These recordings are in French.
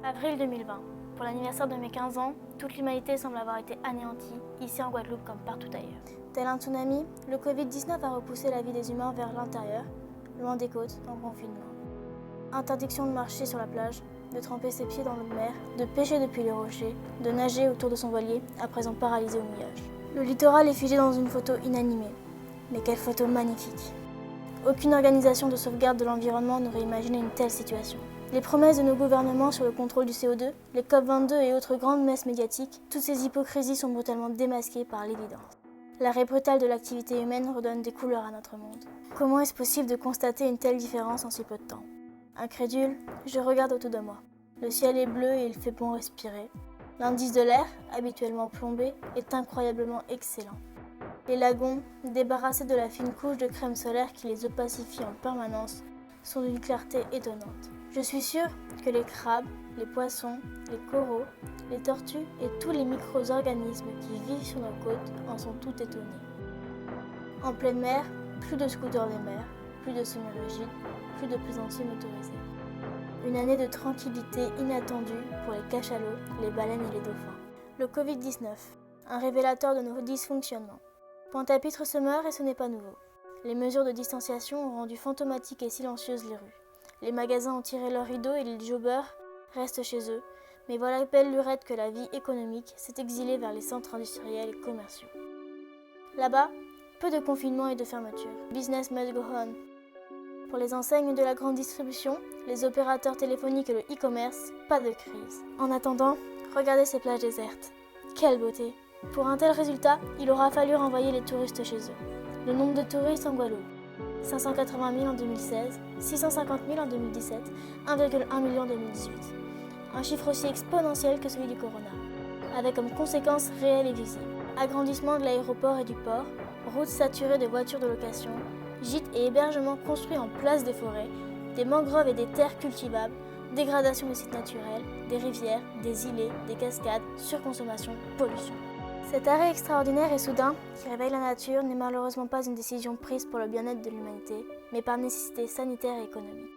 Avril 2020. Pour l'anniversaire de mes 15 ans, toute l'humanité semble avoir été anéantie, ici en Guadeloupe comme partout ailleurs. Tel un tsunami, le Covid-19 a repoussé la vie des humains vers l'intérieur, loin des côtes, en confinement. Interdiction de marcher sur la plage, de tremper ses pieds dans l'eau de mer, de pêcher depuis les rochers, de nager autour de son voilier, à présent paralysé au mouillage. Le littoral est figé dans une photo inanimée. Mais quelle photo magnifique! Aucune organisation de sauvegarde de l'environnement n'aurait imaginé une telle situation. Les promesses de nos gouvernements sur le contrôle du CO2, les COP22 et autres grandes messes médiatiques, toutes ces hypocrisies sont brutalement démasquées par l'évidence. L'arrêt brutal de l'activité humaine redonne des couleurs à notre monde. Comment est-ce possible de constater une telle différence en si peu de temps? Incrédule, je regarde autour de moi. Le ciel est bleu et il fait bon respirer. L'indice de l'air, habituellement plombé, est incroyablement excellent. Les lagons, débarrassés de la fine couche de crème solaire qui les opacifie en permanence, sont d'une clarté étonnante. Je suis sûre que les crabes, les poissons, les coraux, les tortues et tous les micro-organismes qui vivent sur nos côtes en sont tout étonnés. En pleine mer, plus de scooters des mers, plus de semi-rigides, plus de plaisanciers motorisés. Une année de tranquillité inattendue pour les cachalots, les baleines et les dauphins. Le Covid-19, un révélateur de nos dysfonctionnements. Pointe-à-Pitre se meurt et ce n'est pas nouveau. Les mesures de distanciation ont rendu fantomatiques et silencieuses les rues. Les magasins ont tiré leurs rideaux et les jobbers restent chez eux. Mais voilà belle lurette que la vie économique s'est exilée vers les centres industriels et commerciaux. Là-bas, peu de confinement et de fermeture. Business must go on. Pour les enseignes de la grande distribution, les opérateurs téléphoniques et le e-commerce, pas de crise. En attendant, regardez ces plages désertes. Quelle beauté! Pour un tel résultat, il aura fallu renvoyer les touristes chez eux. Le nombre de touristes en Guadeloupe, 580 000 en 2016, 650 000 en 2017, 1,1 million en 2018. Un chiffre aussi exponentiel que celui du corona, avec comme conséquence réelle et visible. Agrandissement de l'aéroport et du port, routes saturées de voitures de location, gîtes et hébergements construits en place des forêts, des mangroves et des terres cultivables, dégradation des sites naturels, des rivières, des îlets, des cascades, surconsommation, pollution. Cet arrêt extraordinaire et soudain, qui réveille la nature, n'est malheureusement pas une décision prise pour le bien-être de l'humanité, mais par nécessité sanitaire et économique.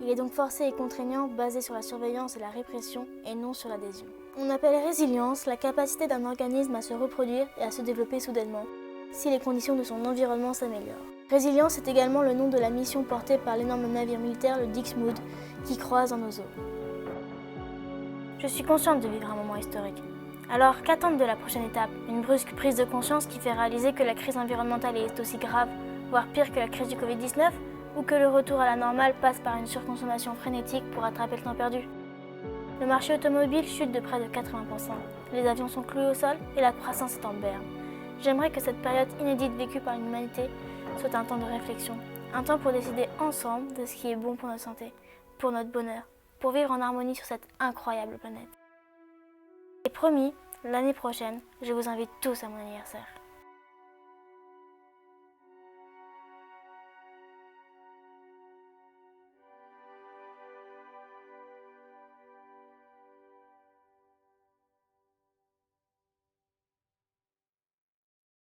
Il est donc forcé et contraignant, basé sur la surveillance et la répression, et non sur l'adhésion. On appelle résilience la capacité d'un organisme à se reproduire et à se développer soudainement, si les conditions de son environnement s'améliorent. Résilience est également le nom de la mission portée par l'énorme navire militaire, le Dixmude, qui croise dans nos eaux. Je suis consciente de vivre un moment historique. Alors, qu'attendre de la prochaine étape? Une brusque prise de conscience qui fait réaliser que la crise environnementale est aussi grave, voire pire que la crise du Covid-19, ou que le retour à la normale passe par une surconsommation frénétique pour rattraper le temps perdu? Le marché automobile chute de près de 80%. Les avions sont cloués au sol et la croissance est en berne. J'aimerais que cette période inédite vécue par l'humanité soit un temps de réflexion, un temps pour décider ensemble de ce qui est bon pour notre santé, pour notre bonheur, pour vivre en harmonie sur cette incroyable planète. Et promis, l'année prochaine, je vous invite tous à mon anniversaire.